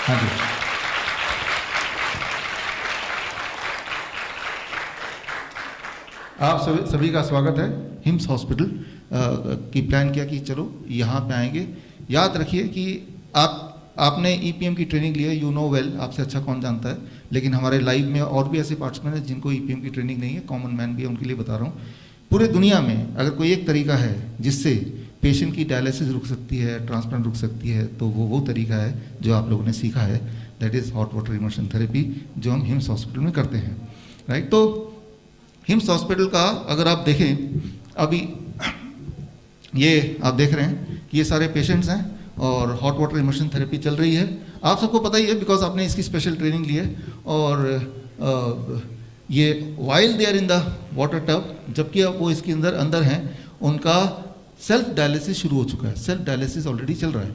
हाँ जी। आप सभी का स्वागत है। हिम्स हॉस्पिटल की प्लान किया कि चलो यहाँ पे आएंगे। याद रखिए कि आपने ईपीएम की ट्रेनिंग ली है, यू नो वेल, आपसे अच्छा कौन जानता है। लेकिन हमारे लाइव में और भी ऐसे पार्टिसिपेंट हैं जिनको ईपीएम की ट्रेनिंग नहीं है, कॉमन मैन भी है, उनके लिए बता रहा हूँ। पूरे दुनिया में अगर कोई एक तरीका है जिससे पेशेंट की डायलिसिस रुक सकती है, ट्रांसप्लांट रुक सकती है, तो वो तरीका है जो आप लोगों ने सीखा है, that is hot water immersion therapy, जो हम हिम्स हॉस्पिटल में करते हैं, राइट। तो हिम्स हॉस्पिटल का अगर आप देखें, अभी ये आप देख रहे हैं कि ये सारे पेशेंट्स हैं और हॉट वाटर इमर्शन थेरेपी चल रही है। आप सबको पता ही है बिकॉज आपने इसकी स्पेशल ट्रेनिंग ली है। और ये while they are in the water tub, जबकि अब वो इसके अंदर हैं, उनका सेल्फ डायलिसिस शुरू हो चुका है। सेल्फ डायलिसिस ऑलरेडी चल रहा है,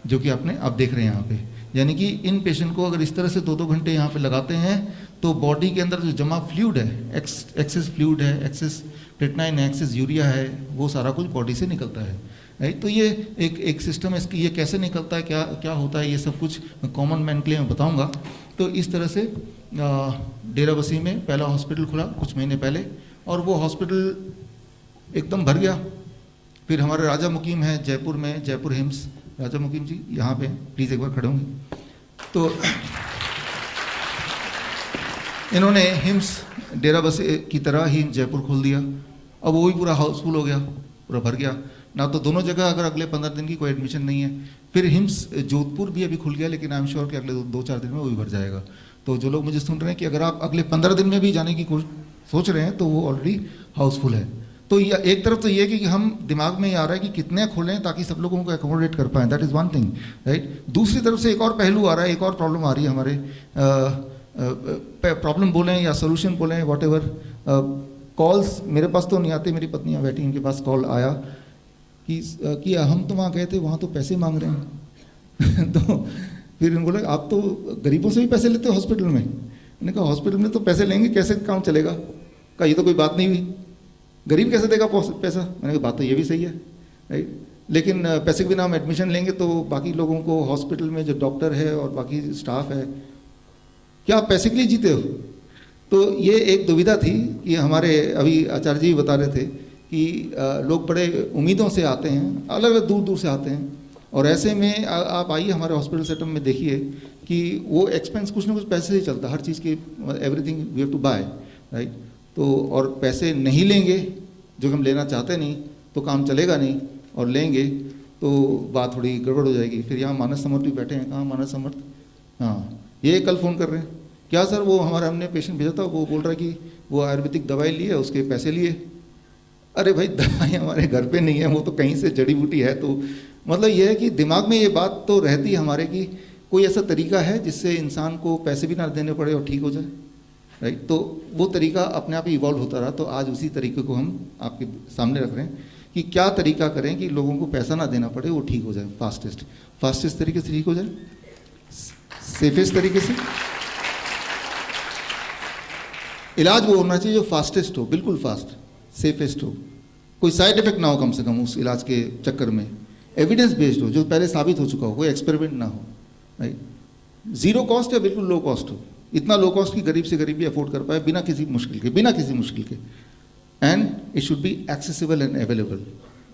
जो कि आप देख रहे हैं यहाँ पे। यानी कि इन पेशेंट को अगर इस तरह से 2-2 घंटे यहाँ पे लगाते हैं तो बॉडी के अंदर जो जमा फ्लूइड है, एक्सेस फ्लूइड है, एक्सेस क्रिएटिनिन है, एक्सेस यूरिया है, वो सारा कुछ बॉडी से निकलता है, राइट। तो ये एक सिस्टम है इसकी, ये कैसे निकलता है, क्या होता है, ये सब कुछ कॉमन मैन के लिए मैं बताऊँगा। तो इस तरह से डेराबस्सी में पहला हॉस्पिटल खुला कुछ महीने पहले, और वो हॉस्पिटल एकदम भर गया। फिर हमारे राजा मुकीम है जयपुर में, जयपुर हिम्स, राजा मुकीम जी यहाँ पे प्लीज़ एक बार खड़े होंगे। तो इन्होंने हिम्स डेराबस्सी की तरह ही जयपुर खोल दिया। अब वो भी पूरा हाउसफुल हो गया, पूरा भर गया ना। तो दोनों जगह अगर अगले 15 दिन की कोई एडमिशन नहीं है। फिर हिम्स जोधपुर भी अभी खुल गया, लेकिन आई एम श्योर कि अगले 2-4 दिन में वो भी भर जाएगा। तो जो लोग मुझे सुन रहे हैं कि अगर आप अगले 15 दिन में भी जाने की सोच रहे हैं तो वो ऑलरेडी हाउसफुल है। तो एक तरफ तो ये है कि हम दिमाग में ये आ रहा है कि कितने खोलें ताकि सब लोगों को एकोमोडेट कर पाएँ, that is one thing, right. दूसरी तरफ से एक और पहलू आ रहा है, एक और प्रॉब्लम आ रही है हमारे, प्रॉब्लम बोलें या सोल्यूशन बोलें, वॉट एवर। कॉल्स मेरे पास तो नहीं आते, मेरी पत्नियाँ बैठी, इनके पास कॉल आया कि हम तो वहाँ गए थे, वहाँ तो पैसे मांग रहे हैं। तो फिर उन्होंने बोला आप तो गरीबों से भी पैसे लेते हो हॉस्पिटल में। मैंने कहा हॉस्पिटल में तो पैसे लेंगे, कैसे काम चलेगा। कहा ये तो कोई बात नहीं हुई, गरीब कैसे देगा पैसा। मैंने कहा बात तो ये भी सही है, राइट। लेकिन पैसे के बिना हम एडमिशन लेंगे तो बाकी लोगों को हॉस्पिटल में जो डॉक्टर है और बाकी स्टाफ है, क्या आप पैसे के लिए जीते हो। तो ये एक दुविधा थी कि हमारे अभी आचार्य जी बता रहे थे कि लोग बड़े उम्मीदों से आते हैं, अलग अलग दूर दूर से आते हैं। और ऐसे में आप आइए हमारे हॉस्पिटल सेटअप में, देखिए कि वो एक्सपेंस कुछ ना कुछ पैसे से ही चलता, हर चीज़ की everything we have to buy, right. तो और पैसे नहीं लेंगे, जो हम लेना चाहते नहीं, तो काम चलेगा नहीं, और लेंगे तो बात थोड़ी गड़बड़ हो जाएगी। फिर यहाँ मानस समर्थ भी बैठे हैं, कहाँ मानस समर्थ, हाँ ये कल फ़ोन कर रहे हैं, क्या सर वो हमने पेशेंट भेजा था, वो बोल रहा है कि वो आयुर्वेदिक दवाई ली है, उसके पैसे लिए। अरे भाई दवाई हमारे घर पे नहीं है, वो तो कहीं से जड़ी बूटी है। तो मतलब ये है कि दिमाग में ये बात तो रहती है हमारे कि कोई ऐसा तरीका है जिससे इंसान को पैसे भी ना देने पड़े और ठीक हो जाए, राइट। तो वो तरीका अपने आप ही इवॉल्व होता रहा। तो आज उसी तरीके को हम आपके सामने रख रहे हैं कि क्या तरीका करें कि लोगों को पैसा ना देना पड़े, वो ठीक हो जाए फास्टेस्ट तरीके से ठीक हो जाए, सेफेस्ट तरीके से। इलाज वो होना चाहिए जो फास्टेस्ट हो, बिल्कुल फास्ट, सेफेस्ट हो, कोई साइड इफेक्ट ना हो कम से कम उस इलाज के चक्कर में, एविडेंस बेस्ड हो, जो पहले साबित हो चुका हो, कोई एक्सपेरिमेंट ना हो, राइट। जीरो कॉस्ट या बिल्कुल लो कॉस्ट हो, इतना लो कॉस्ट की गरीब से गरीब भी अफोर्ड कर पाए बिना किसी मुश्किल के, and it should be accessible and available,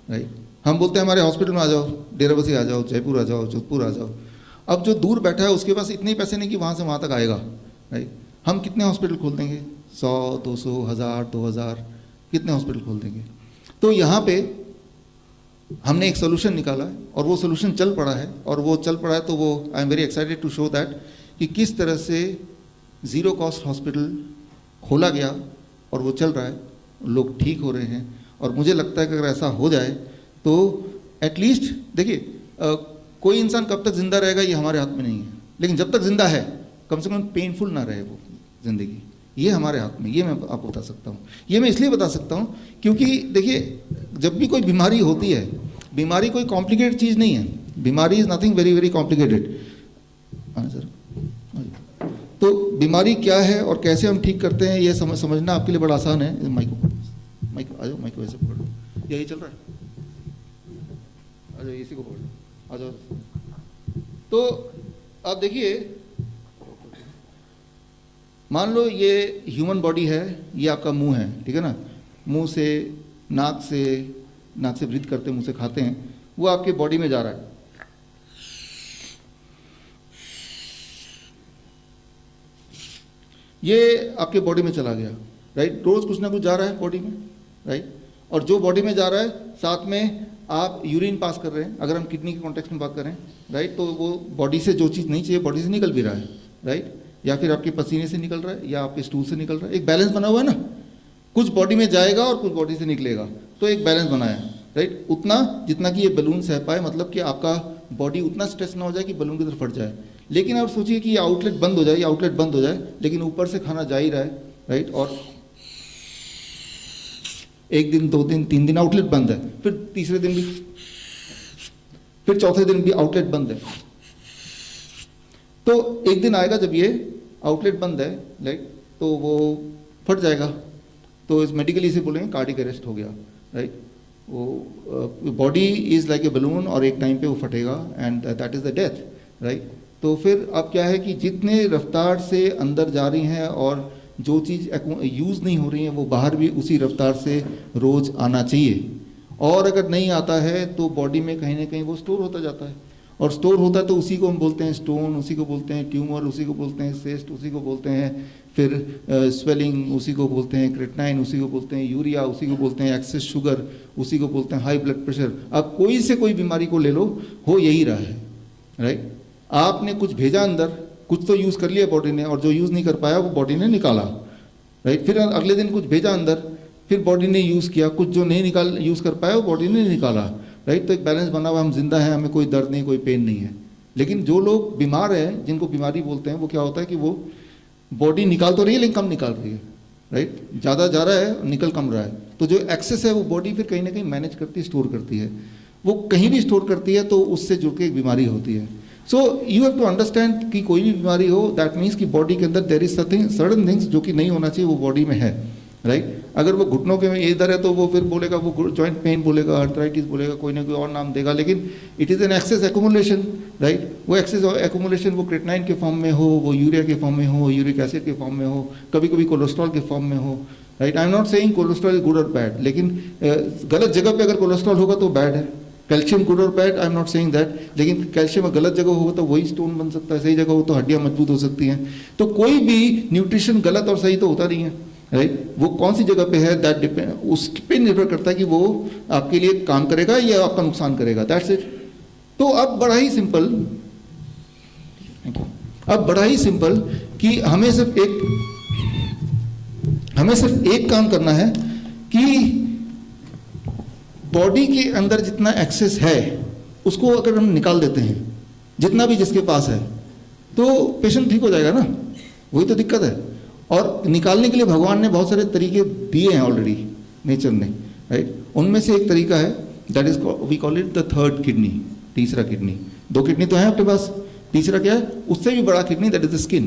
right. हम बोलते हैं हमारे हॉस्पिटल में आ जाओ, डेराबस्सी आ जाओ, जयपुर आ जाओ, जोधपुर आ जाओ। अब जो दूर बैठा है उसके पास इतने पैसे नहीं कि वहाँ से वहाँ तक आएगा, राइट। हम कितने हॉस्पिटल खोल देंगे, 100, 200, 1000, 2000, कितने हॉस्पिटल खोल देंगे। तो यहाँ पे हमने एक सोल्यूशन निकाला है और वो सोल्यूशन चल पड़ा है, और वो चल पड़ा है तो वो I am very excited to show that कि किस तरह से ज़ीरो कॉस्ट हॉस्पिटल खोला गया और वो चल रहा है, लोग ठीक हो रहे हैं। और मुझे लगता है कि अगर ऐसा हो जाए तो एटलीस्ट देखिए, कोई इंसान कब तक ज़िंदा रहेगा ये हमारे हाथ में नहीं है, लेकिन जब तक ज़िंदा है कम से कम पेनफुल ना रहे वो ज़िंदगी, ये हमारे हाथ में, ये मैं आपको बता सकता हूँ। ये मैं इसलिए बता सकता हूँ क्योंकि देखिए, जब भी कोई बीमारी होती है, बीमारी कोई कॉम्प्लिकेटेड चीज़ नहीं है, बीमारी is nothing very very complicated. हाँ सर, तो बीमारी क्या है और कैसे हम ठीक करते हैं ये समझना आपके लिए बड़ा आसान है। माइक आ जाओ, माइक वैसे पकड़ो, यही चल रहा है, आ जाओ, इसी को पकड़ो, आ जाओ। तो आप देखिए, मान लो ये ह्यूमन बॉडी है, ये आपका मुंह है, ठीक है ना। मुंह से नाक से ब्रीथ करते हैं, मुंह से खाते हैं, वो आपके बॉडी में जा रहा है। ये आपके बॉडी में चला गया, राइट। रोज कुछ ना कुछ जा रहा है बॉडी में, राइट। और जो बॉडी में जा रहा है, साथ में आप यूरिन पास कर रहे हैं, अगर हम किडनी के कॉन्टेक्स्ट में बात करें, राइट, तो वो बॉडी से जो चीज़ नहीं चाहिए बॉडी से निकल भी रहा है, राइट। या फिर आपके पसीने से निकल रहा है, या आपके स्टूल से निकल रहा है। एक बैलेंस बना हुआ है ना, कुछ बॉडी में जाएगा और कुछ बॉडी से निकलेगा, तो एक बैलेंस बना है, राइट। उतना जितना कि ये बलून सह पाए, मतलब कि आपका बॉडी उतना स्ट्रेस ना हो जाए कि बलून की तरफ फट जाए। लेकिन आप सोचिए कि ये आउटलेट बंद हो जाए, ये आउटलेट बंद हो जाए, लेकिन ऊपर से खाना जा ही रहा है, राइट। और एक दिन, 2 दिन, 3 दिन आउटलेट बंद है, फिर तीसरे दिन भी, फिर चौथे दिन भी आउटलेट बंद है। तो एक दिन आएगा जब ये आउटलेट बंद है, राइट, तो वो फट जाएगा। तो इस मेडिकली इसे बोलेंगे कार्डिक अरेस्ट हो गया, राइट। वो body is like a balloon, और एक टाइम पे वो फटेगा, and that is the death, right. तो फिर अब क्या है कि जितने रफ्तार से अंदर जा रही हैं और जो चीज़ यूज़ नहीं हो रही है, वो बाहर भी उसी रफ्तार से रोज़ आना चाहिए। और अगर नहीं आता है तो बॉडी में कहीं ना कहीं वो स्टोर होता जाता है, और स्टोर होता है तो उसी को हम बोलते हैं स्टोन, उसी को बोलते हैं ट्यूमर, उसी को बोलते हैं सिस्ट, उसी को बोलते हैं फिर स्वेलिंग, उसी को बोलते हैं क्रेटनाइन, उसी को बोलते हैं यूरिया, उसी को बोलते हैं एक्सेस शुगर, उसी को बोलते हैं हाई ब्लड प्रेशर। अब कोई से कोई बीमारी को ले लो, हो यही रहा है, राइट। आपने कुछ भेजा अंदर, कुछ तो यूज़ कर लिया बॉडी ने, और जो यूज़ नहीं कर पाया वो बॉडी ने निकाला, राइट। फिर अगले दिन कुछ भेजा अंदर, फिर बॉडी ने यूज़ किया, कुछ जो नहीं यूज़ कर पाया वो बॉडी ने निकाला, राइट। तो एक बैलेंस बना हुआ, हम जिंदा हैं, हमें कोई दर्द नहीं, कोई पेन नहीं है। लेकिन जो लोग बीमार हैं, जिनको बीमारी बोलते हैं, वो क्या होता है कि वो बॉडी निकाल तो रही है लेकिन कम निकाल रही है, राइट। ज़्यादा जा रहा है, निकल कम रहा है। तो जो एक्सेस है वो बॉडी फिर कहीं ना कहीं मैनेज करती है, स्टोर करती है। वो कहीं भी स्टोर करती है तो उससे जुड़ के एक बीमारी होती है। So you have to understand कि कोई भी बीमारी हो, दैट मीन्स कि बॉडी के अंदर देयर इज सर्टेन थिंग्स जो कि नहीं होना चाहिए, वो बॉडी में है, राइट। अगर वो घुटनों के इधर है तो वो फिर बोलेगा, वो जॉइंट पेन बोलेगा, आर्थराइटिस बोलेगा, कोई ना कोई और नाम देगा, लेकिन it is an excess accumulation, right. वो एक्सेस एक्यूमुलेशन वो क्रेटनाइन के फॉर्म में हो, वो यूरिया के फॉर्म में हो, यूरिक एसिड के फॉर्म में हो, कभी कभी कोलेस्ट्रॉल के फॉर्म में हो, right. I am not saying cholesterol is good और बैड, लेकिन गलत जगह पे अगर कोलेस्ट्रॉल होगा तो बैड है। कैल्शियम गुड और bad, I am not saying that, लेकिन कैल्शियम गलत जगह होगा तो वही स्टोन बन सकता है, सही जगह हो तो हड्डियां मजबूत हो सकती हैं। तो कोई भी न्यूट्रिशन गलत और सही तो होता नहीं है, राइट। वो कौन सी जगह पे है, दैट डिपेंड, उस पे निर्भर करता है कि वो आपके लिए काम करेगा या आपका नुकसान करेगा, दैट्स इट। तो अब बड़ा ही सिंपल, कि हमें सिर्फ एक काम करना है कि बॉडी के अंदर जितना एक्सेस है उसको अगर हम निकाल देते हैं, जितना भी जिसके पास है, तो पेशेंट ठीक हो जाएगा ना। वही तो दिक्कत है। और निकालने के लिए भगवान ने बहुत सारे तरीके दिए हैं ऑलरेडी, नेचर ने, राइट। उनमें से एक तरीका है, that is we call it the third kidney, तीसरा किडनी। 2 किडनी तो है आपके पास, तीसरा क्या है, उससे भी बड़ा kidney, that is the skin,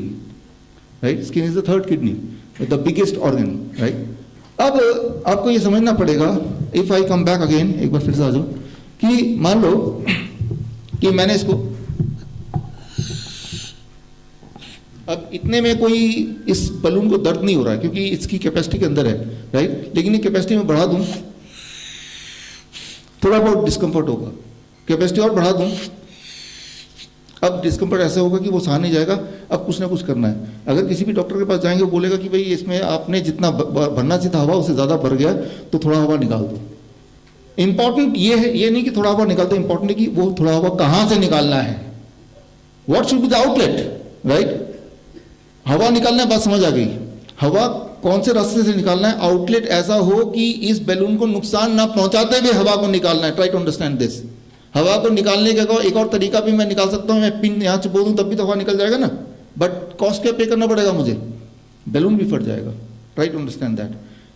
right. Skin is the third kidney, the biggest organ, right. अब आपको ये समझना पड़ेगा, if I come back again, एक बार फिर से आ जाओ, कि मान लो कि मैंने इसको, अब इतने में कोई इस बलून को दर्द नहीं हो रहा है क्योंकि इसकी कैपेसिटी के अंदर है, राइट। लेकिन ये कैपेसिटी में बढ़ा दूं, थोड़ा बहुत डिस्कम्फर्ट होगा, कैपेसिटी और बढ़ा दूं, अब डिस्कम्फर्ट ऐसा होगा कि वो सहा नहीं जाएगा। अब कुछ ना कुछ करना है। अगर किसी भी डॉक्टर के पास जाएंगे, वो बोलेगा कि भाई इसमें आपने जितना भरना चाहिए था हवा, उससे ज़्यादा भर गया, तो थोड़ा हवा निकाल दो। इंपॉर्टेंट ये है, ये नहीं कि थोड़ा हवा निकाल दो, इंपॉर्टेंट है कि वो थोड़ा हवा कहाँ से निकालना है, what should be the outlet, right. हवा निकालना है, बात समझ आ गई। हवा कौन से रास्ते से निकालना है, आउटलेट ऐसा हो कि इस बैलून को नुकसान ना पहुंचाते हुए हवा को निकालना है। Try to understand this. हवा को निकालने का एक और तरीका भी मैं निकाल सकता हूं, मैं पिन यहाँ से बोल दूं तब भी तो हवा निकल जाएगा ना, बट कॉस्ट क्या पे करना पड़ेगा मुझे, बैलून भी फट जाएगा। Try to understand that.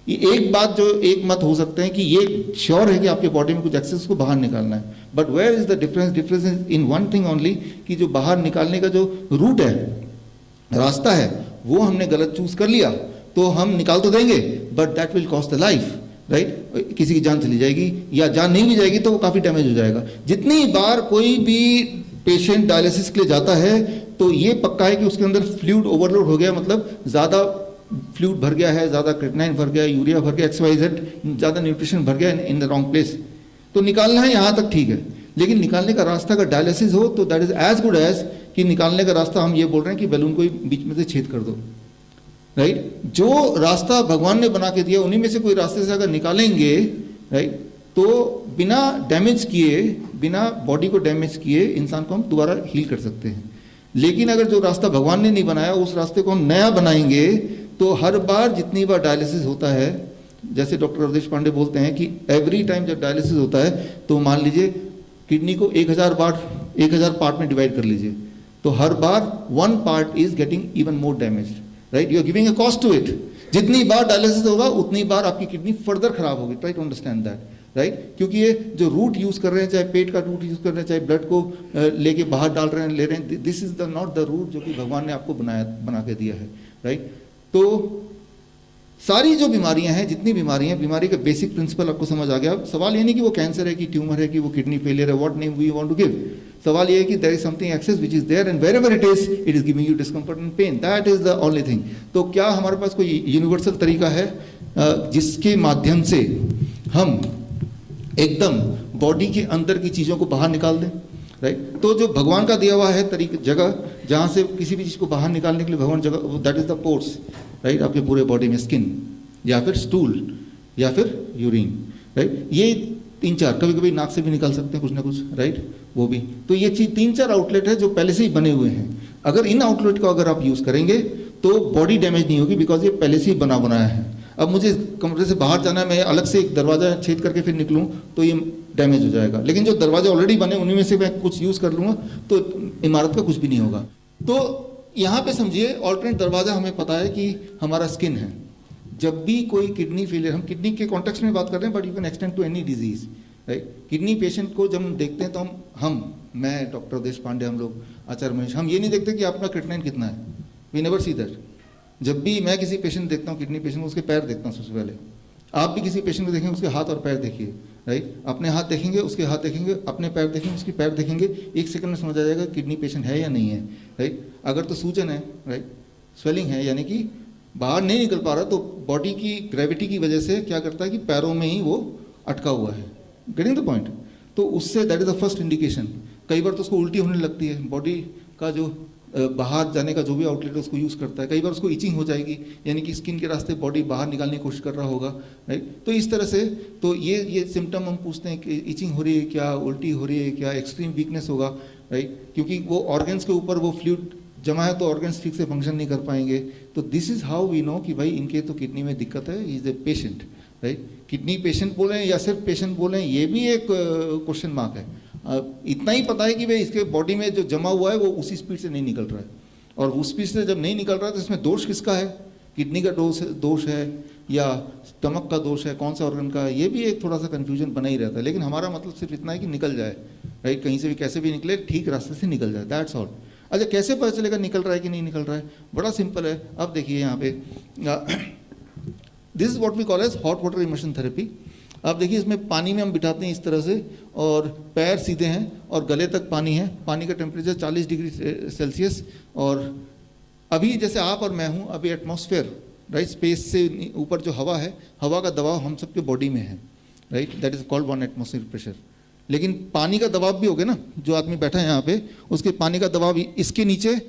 ये एक बात जो एक मत हो सकते हैं कि ये श्योर है कि आपके बॉडी में कुछ एक्सेस को बाहर निकालना है, but where is the difference, difference in one thing only, कि जो बाहर निकालने का जो रूट है, रास्ता है, वो हमने गलत चूज कर लिया तो हम निकाल तो देंगे, but that will cost the life, right. किसी की जान चली जाएगी, या जान नहीं भी जाएगी तो वो काफ़ी डैमेज हो जाएगा। जितनी बार कोई भी पेशेंट डायलिसिस के लिए जाता है तो ये पक्का है कि उसके अंदर फ्लूइड ओवरलोड हो गया, मतलब ज़्यादा फ्लूइड भर गया है, ज़्यादा क्रिएटिनिन भर गया, यूरिया भर गया, XYZ ज़्यादा न्यूट्रिशन भर गया इन द रॉन्ग प्लेस। तो निकालना है यहाँ तक ठीक है, लेकिन निकालने का रास्ता अगर डायलिसिस हो तो that is as good as कि निकालने का रास्ता हम ये बोल रहे हैं कि बैलून को बीच में से छेद कर दो, राइट। जो रास्ता भगवान ने बना के दिया उन्हीं में से कोई रास्ते से अगर निकालेंगे, राइट, तो बिना डैमेज किए, बिना बॉडी को डैमेज किए इंसान को हम दोबारा हील कर सकते हैं। लेकिन अगर जो रास्ता भगवान ने नहीं बनाया उस रास्ते को हम नया बनाएंगे तो हर बार जितनी बार डायलिसिस होता है, जैसे डॉक्टर अवधेश पांडे बोलते हैं कि एवरी टाइम जब डायलिसिस होता है तो मान लीजिए किडनी को 1000 पार्ट में डिवाइड कर लीजिए, तो हर बार 1 part is getting even more damaged, right. You are giving a cost to it. जितनी बार डायलिसिस होगा उतनी बार आपकी किडनी फर्दर खराब होगी, try to understand that, right. क्योंकि ये जो रूट यूज कर रहे हैं, चाहे पेट का रूट यूज कर रहे हैं, चाहे ब्लड को लेके बाहर डाल रहे हैं, ले रहे हैं, this is the not the route जो कि भगवान ने आपको बना के दिया है, राइट। तो सारी जो बीमारियां हैं, जितनी बीमारियां, बीमारी का बेसिक प्रिंसिपल आपको समझ आ गया। सवाल ये नहीं कि वो कैंसर है, कि ट्यूमर है, कि वो किडनी फेलियर है, what name we want to give. सवाल ये है कि there is something excess which is there and wherever it is giving you discomfort and pain, that is the only thing. तो क्या हमारे पास कोई यूनिवर्सल तरीका है जिसके माध्यम से हम एकदम बॉडी के अंदर की चीज़ों को बाहर निकाल दें, राइट। तो जो भगवान का दिया हुआ है जगह जहाँ से किसी भी चीज़ को बाहर निकालने के लिए भगवान जगह, that is the pores, right. आपके पूरे बॉडी में स्किन या फिर स्टूल या फिर यूरिन, राइट। ये 3-4, कभी कभी नाक से भी निकाल सकते हैं कुछ ना कुछ, राइट, वो भी। तो ये चीज़ 3-4 आउटलेट है जो पहले से ही बने हुए हैं। अगर इन आउटलेट को अगर आप यूज़ करेंगे तो बॉडी डैमेज नहीं होगी, बिकॉज ये पहले से ही बनाया है। अब मुझे कमरे से बाहर जाना है, मैं अलग से एक दरवाज़ा छेद करके फिर निकलूँ तो ये डैमेज हो जाएगा। लेकिन जो दरवाजे ऑलरेडी बने उन्हीं में से मैं कुछ यूज़ कर लूँगा तो इमारत का कुछ भी नहीं होगा। तो यहाँ पे समझिए ऑल्टरनेट दरवाज़ा हमें पता है कि हमारा स्किन है। जब भी कोई किडनी फेलियर, हम किडनी के कॉन्टेक्स्ट में बात कर रहे हैं, but you can extend to any disease, right. Kidney patient को जब हम देखते हैं तो मैं डॉक्टर अवधेश पांडे, हम लोग आचार्य महेश, हम ये नहीं देखते कि आपका क्रिएटिनिन कितना है, वी नेवर सी दैट। जब भी मैं किसी पेशेंट देखता हूँ, किडनी पेशेंट, उसके पैर देखता हूँ सबसे पहले। आप भी किसी पेशेंट को देखेंगे, उसके हाथ और पैर देखिए, राइट। अपने हाथ देखेंगे, उसके हाथ देखेंगे, अपने पैर देखेंगे, उसके पैर देखेंगे, 1 सेकंड में समझ आ जाएगा किडनी पेशेंट है या नहीं है, राइट। अगर तो सूजन है, राइट, स्वेलिंग है, यानी कि बाहर नहीं निकल पा रहा, तो बॉडी की ग्रेविटी की वजह से क्या करता है कि पैरों में ही वो अटका हुआ है, गेटिंग द पॉइंट। तो उससे that is the first indication. कई बार तो उसको उल्टी होने लगती है, बॉडी का जो बाहर जाने का जो भी आउटलेट है उसको यूज़ करता है। कई बार उसको इचिंग हो जाएगी, यानी कि स्किन के रास्ते बॉडी बाहर निकालने की कोशिश कर रहा होगा, राइट। तो इस तरह से तो ये सिम्टम हम पूछते हैं कि इचिंग हो रही है क्या, उल्टी हो रही है क्या, एक्सट्रीम वीकनेस होगा, राइट, क्योंकि वो ऑर्गन्स के ऊपर वो फ्लूइड जमा है तो ऑर्गन्स ठीक से फंक्शन नहीं कर पाएंगे। तो this is how we know कि भाई इनके तो किडनी में दिक्कत है, is a patient, right. Kidney patient बोलें या सिर्फ पेशेंट बोलें, ये भी एक क्वेश्चन मार्क है। इतना ही पता है कि भाई इसके बॉडी में जो जमा हुआ है वो उसी स्पीड से नहीं निकल रहा है, और उस स्पीड से जब नहीं निकल रहा है तो इसमें दोष किसका है, किडनी का दोष है या स्टमक का दोष है, कौन सा ऑर्गन का, ये भी एक थोड़ा सा कन्फ्यूजन बना ही रहता है। लेकिन हमारा मतलब सिर्फ इतना है कि निकल जाए, राइट, कहीं से भी कैसे भी निकले, ठीक रास्ते से निकल जाए, दैट्स ऑल। अच्छा, कैसे पता चलेगा निकल रहा है कि नहीं निकल रहा है? बड़ा सिंपल है। अब देखिए यहाँ पे this is what we call as hot water immersion therapy. आप देखिए इसमें पानी में हम बिठाते हैं इस तरह से, और पैर सीधे हैं और गले तक पानी है। पानी का टेम्परेचर 40 डिग्री सेल्सियस, और अभी जैसे आप और मैं हूँ, अभी एटमॉस्फेयर, राइट, स्पेस से ऊपर जो हवा है, हवा का दबाव हम सबके बॉडी में है, right, that is called 1 atmospheric pressure. लेकिन पानी का दबाव भी हो गया ना, जो आदमी बैठा है यहाँ पे, उसके पानी का दबाव, इसके नीचे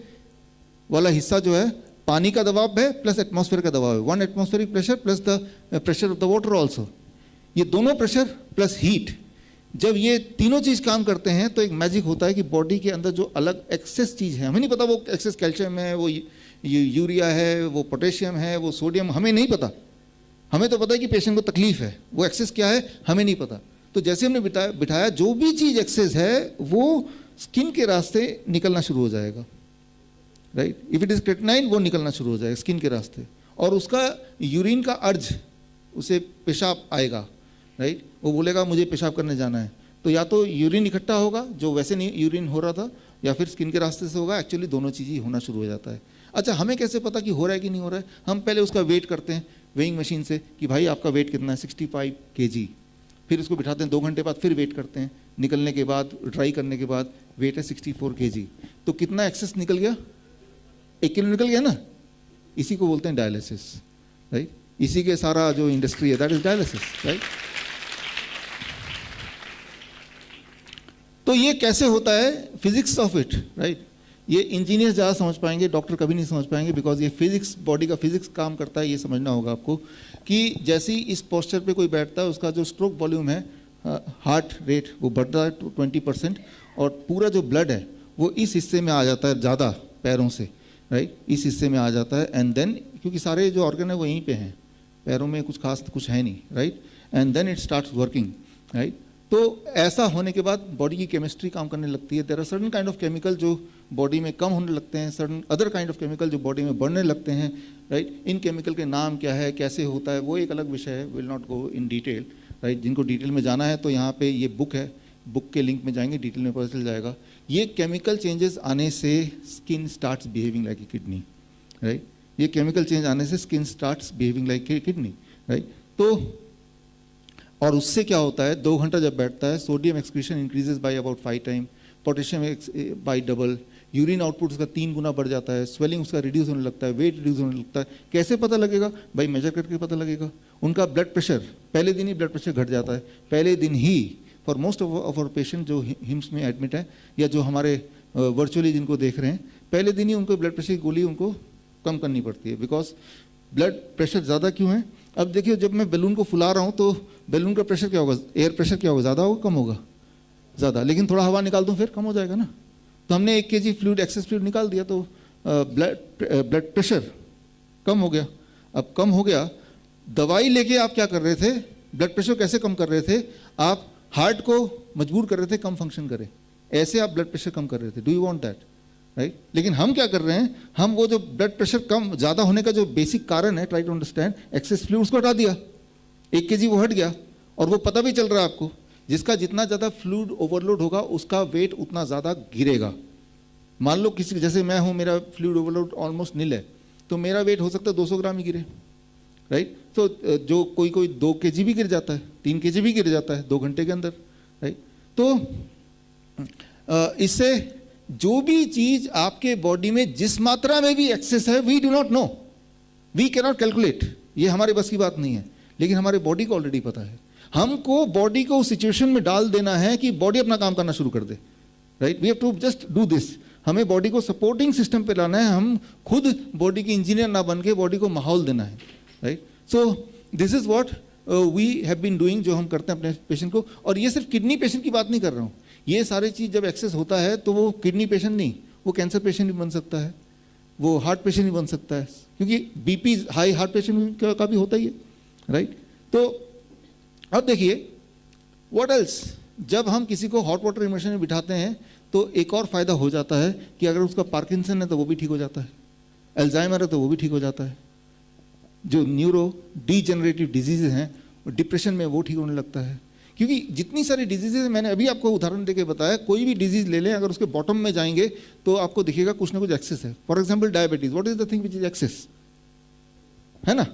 वाला हिस्सा जो है पानी का दबाव है प्लस एटमॉस्फेयर का दबाव है, 1 atmospheric pressure plus the pressure of the water also. ये दोनों प्रेशर प्लस हीट, जब ये तीनों चीज़ काम करते हैं तो एक मैजिक होता है कि बॉडी के अंदर जो अलग एक्सेस चीज़ है, हमें नहीं पता वो एक्सेस कैल्शियम है, वो यूरिया है, वो पोटेशियम है, वो सोडियम, हमें नहीं पता। हमें तो पता है कि पेशेंट को तकलीफ है, वो एक्सेस क्या है हमें नहीं पता। तो जैसे हमने बिठाया, जो भी चीज़ एक्सेस है वो स्किन के रास्ते निकलना शुरू हो जाएगा, right. If it is creatinine, वो निकलना शुरू हो जाएगा स्किन के रास्ते, और उसका यूरिन का अर्ज, उसे पेशाब आएगा, राइट। वो बोलेगा मुझे पेशाब करने जाना है, तो या तो यूरिन इकट्ठा होगा जो वैसे नहीं यूरिन हो रहा था, या फिर स्किन के रास्ते से होगा। एक्चुअली दोनों चीज़ें होना शुरू हो जाता है। अच्छा, हमें कैसे पता कि हो रहा है कि नहीं हो रहा है? हम पहले उसका वेट करते हैं वेइंग मशीन से कि भाई आपका वेट कितना है, 65 kg। फिर उसको बिठाते हैं, 2 घंटे बाद फिर वेट करते हैं, निकलने के बाद, ड्राई करने के बाद वेट है 64 kg, तो कितना एक्सेस निकल गया? 1 किलो निकल गया ना। इसी को बोलते हैं डायलिसिस, राइट। इसी के सारा जो इंडस्ट्री है दैट इज डायलिसिस, राइट। तो ये कैसे होता है, फिजिक्स ऑफ इट, राइट। ये इंजीनियर ज़्यादा समझ पाएंगे, डॉक्टर कभी नहीं समझ पाएंगे, बिकॉज ये फिजिक्स, बॉडी का फिजिक्स काम करता है। ये समझना होगा आपको कि जैसे ही इस पोस्चर पे कोई बैठता है उसका जो स्ट्रोक वॉल्यूम है, हार्ट रेट वो बढ़ता है 20%, और पूरा जो ब्लड है वो इस हिस्से में आ जाता है ज़्यादा, पैरों से, राइट, इस हिस्से में आ जाता है। एंड देन क्योंकि सारे जो ऑर्गन है वो यहीं पे हैं, पैरों में कुछ खास कुछ है नहीं, right, and then it starts working, right. तो ऐसा होने के बाद बॉडी की केमिस्ट्री काम करने लगती है। There are certain kind of chemical जो बॉडी में कम होने लगते हैं, certain other kind of chemical जो बॉडी में बढ़ने लगते हैं, राइट। इन केमिकल के नाम क्या है, कैसे होता है, वो एक अलग विषय है, will not go in detail, right. जिनको डिटेल में जाना है तो यहाँ पे ये बुक है, बुक के लिंक में जाएंगे, डिटेल में पता चल जाएगा। ये केमिकल चेंजेस आने से skin starts behaving like a kidney, right. ये केमिकल चेंज आने से skin starts behaving like a kidney, right. तो और उससे क्या होता है, 2 घंटा जब बैठता है, sodium excretion increases by about 5 time, potassium bye double, urine output उसका 3 गुना बढ़ जाता है, स्वेलिंग उसका रिड्यूस होने लगता है, वेट रिड्यूस होने लगता है। कैसे पता लगेगा भाई? मेजर करके पता लगेगा। उनका ब्लड प्रेशर, पहले दिन ही ब्लड प्रेशर घट जाता है, पहले दिन ही। For most of our patient जो हिम्स में एडमिट है या जो हमारे वर्चुअली जिनको देख रहे हैं, पहले दिन ही उनको ब्लड प्रेशर की गोली उनको कम करनी पड़ती है। बिकॉज ब्लड प्रेशर ज़्यादा क्यों है? अब देखिए, जब मैं बैलून को फुला रहा हूँ तो बैलून का प्रेशर क्या होगा, एयर प्रेशर क्या होगा, ज़्यादा होगा कम होगा? ज़्यादा। लेकिन थोड़ा हवा निकाल दूँ फिर कम हो जाएगा ना। तो हमने 1 kg फ्लूइड, एक्सेस फ्लूइड निकाल दिया तो ब्लड प्रेशर कम हो गया। अब कम हो गया, दवाई लेके आप क्या कर रहे थे? ब्लड प्रेशर कैसे कम कर रहे थे? आप हार्ट को मजबूर कर रहे थे कम फंक्शन करे, ऐसे आप ब्लड प्रेशर कम कर रहे थे। Do you want that, right? लेकिन हम क्या कर रहे हैं, हम वो जो ब्लड प्रेशर कम ज़्यादा होने का जो बेसिक कारण है, try to understand, excess fluid, उसको हटा दिया। 1 kg वो हट गया, और वो पता भी चल रहा है आपको, जिसका जितना ज़्यादा फ्लूइड ओवरलोड होगा उसका वेट उतना ज़्यादा गिरेगा। मान लो किसी, जैसे मैं हूँ, मेरा फ्लूइड ओवरलोड ऑलमोस्ट नील है, तो मेरा वेट हो सकता है 200 ग्राम ही गिरे, राइट। तो जो कोई 2 kg भी गिर जाता है, 3 kg भी गिर जाता है 2 घंटे के अंदर, राइट। तो इससे जो भी चीज आपके बॉडी में जिस मात्रा में भी एक्सेस है, we do not know, we can not calculate, ये हमारे बस की बात नहीं है। लेकिन हमारे बॉडी को ऑलरेडी पता है। हमको बॉडी को उस सिचुएशन में डाल देना है कि बॉडी अपना काम करना शुरू कर दे, right. We have to just do this. हमें बॉडी को सपोर्टिंग सिस्टम पे लाना है, हम खुद बॉडी की इंजीनियर ना बन के बॉडी को माहौल देना है, right. So this is what we have been doing, जो हम करते हैं अपने पेशेंट को। और ये सिर्फ किडनी पेशेंट की बात नहीं कर रहा हूँ, ये सारी चीज़ जब एक्सेस होता है तो वो किडनी पेशेंट नहीं, वो कैंसर पेशेंट भी बन सकता है, वो हार्ट पेशेंट भी बन सकता है, क्योंकि बीपी हाई हार्ट पेशेंट का भी होता ही है, राइट। तो अब देखिए व्हाट एल्स, जब हम किसी को हॉट वाटर इमर्शन में बिठाते हैं तो एक और फायदा हो जाता है कि अगर उसका पार्किंसन है तो वो भी ठीक हो जाता है, अल्जाइमर है तो वो भी ठीक हो जाता है, जो न्यूरो डीजेनरेटिव डिजीजेज हैं, डिप्रेशन में वो ठीक होने लगता है। क्योंकि जितनी सारी डिजीजेज, मैंने अभी आपको उदाहरण देके बताया, कोई भी डिजीज ले लें, अगर उसके बॉटम में जाएंगे तो आपको दिखेगा कुछ ना कुछ एक्सेस है। For example diabetes, what is the thing which is excess, है ना।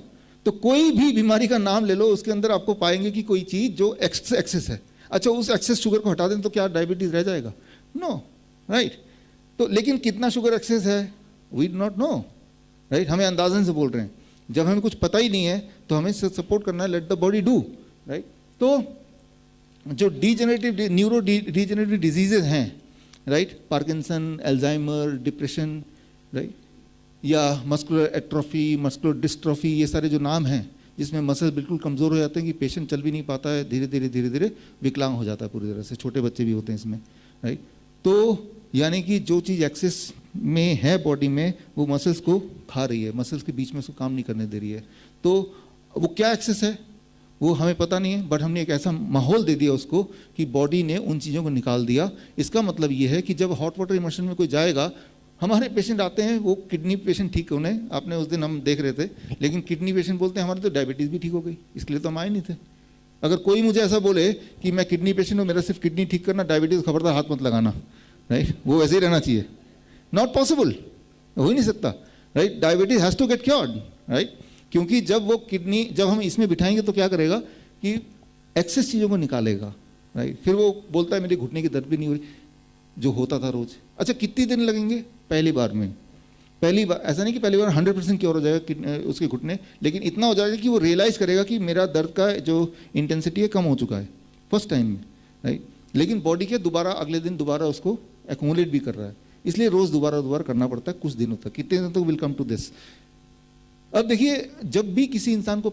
तो कोई भी बीमारी का नाम ले लो, उसके अंदर आपको पाएंगे कि कोई चीज जो एक्सेस है। अच्छा, उस एक्सेस शुगर को हटा दें तो क्या डायबिटीज रह जाएगा? No, right. तो लेकिन कितना शुगर एक्सेस है, we do not know, right. हमें अंदाजन से बोल रहे हैं, जब हमें कुछ पता ही नहीं है तो हमें सपोर्ट करना है, let the body do, right. तो जो डीजेनरेटिव, न्यूरो डीजेनरेटिव डिजीजेज हैं, right, Parkinson, Alzheimer, depression, right, या मस्कुलर एट्रोफी, मस्कुलर डिस्ट्रोफी, ये सारे जो नाम हैं जिसमें मसल बिल्कुल कमज़ोर हो जाते हैं कि पेशेंट चल भी नहीं पाता है, धीरे धीरे विकलांग हो जाता है पूरी तरह से। छोटे बच्चे भी होते हैं इसमें, राइट। तो यानी कि जो चीज़ एक्सेस में है बॉडी में, वो मसल्स को खा रही है, मसल्स के बीच में उसको काम नहीं करने दे रही है। तो वो क्या एक्सेस है वो हमें पता नहीं है, बट हमने एक ऐसा माहौल दे दिया उसको कि बॉडी ने उन चीज़ों को निकाल दिया। इसका मतलब ये है कि जब हॉट वाटर इमर्शन में कोई जाएगा, हमारे पेशेंट आते हैं, वो किडनी पेशेंट ठीक होने, आपने उस दिन हम देख रहे थे, लेकिन किडनी पेशेंट बोलते हैं हमारे तो डायबिटीज़ भी ठीक हो गई, इसके लिए तो हम आए नहीं थे। अगर कोई मुझे ऐसा बोले कि मैं किडनी पेशेंट हूँ, मेरा सिर्फ किडनी ठीक करना, डायबिटीज़ खबरदार हाथ मत लगाना, राइट, वो वैसे ही रहना चाहिए। नॉट पॉसिबल, हो ही नहीं सकता, right. Diabetes has to get cured, right. क्योंकि जब वो किडनी, जब हम इसमें बिठाएंगे तो क्या करेगा कि एक्सेस चीज़ों को निकालेगा, राइट। फिर वो बोलता है मेरे घुटने की दर्द भी नहीं हो रही, जो होता था रोज। अच्छा कितने दिन लगेंगे? पहली बार में, पहली बार ऐसा नहीं कि पहली बार 100% क्योर हो जाएगा उसके घुटने, लेकिन इतना हो जाएगा कि वो रियलाइज करेगा कि मेरा दर्द का जो इंटेंसिटी है कम हो चुका है फर्स्ट टाइम में, राइट। लेकिन बॉडी के दोबारा अगले दिन दोबारा उसको एक्यूमुलेट भी कर रहा है, इसलिए रोज दोबारा करना पड़ता है कुछ दिनों तक। कितने दिन तक विल कम टू दिस। अब देखिए, जब भी किसी इंसान को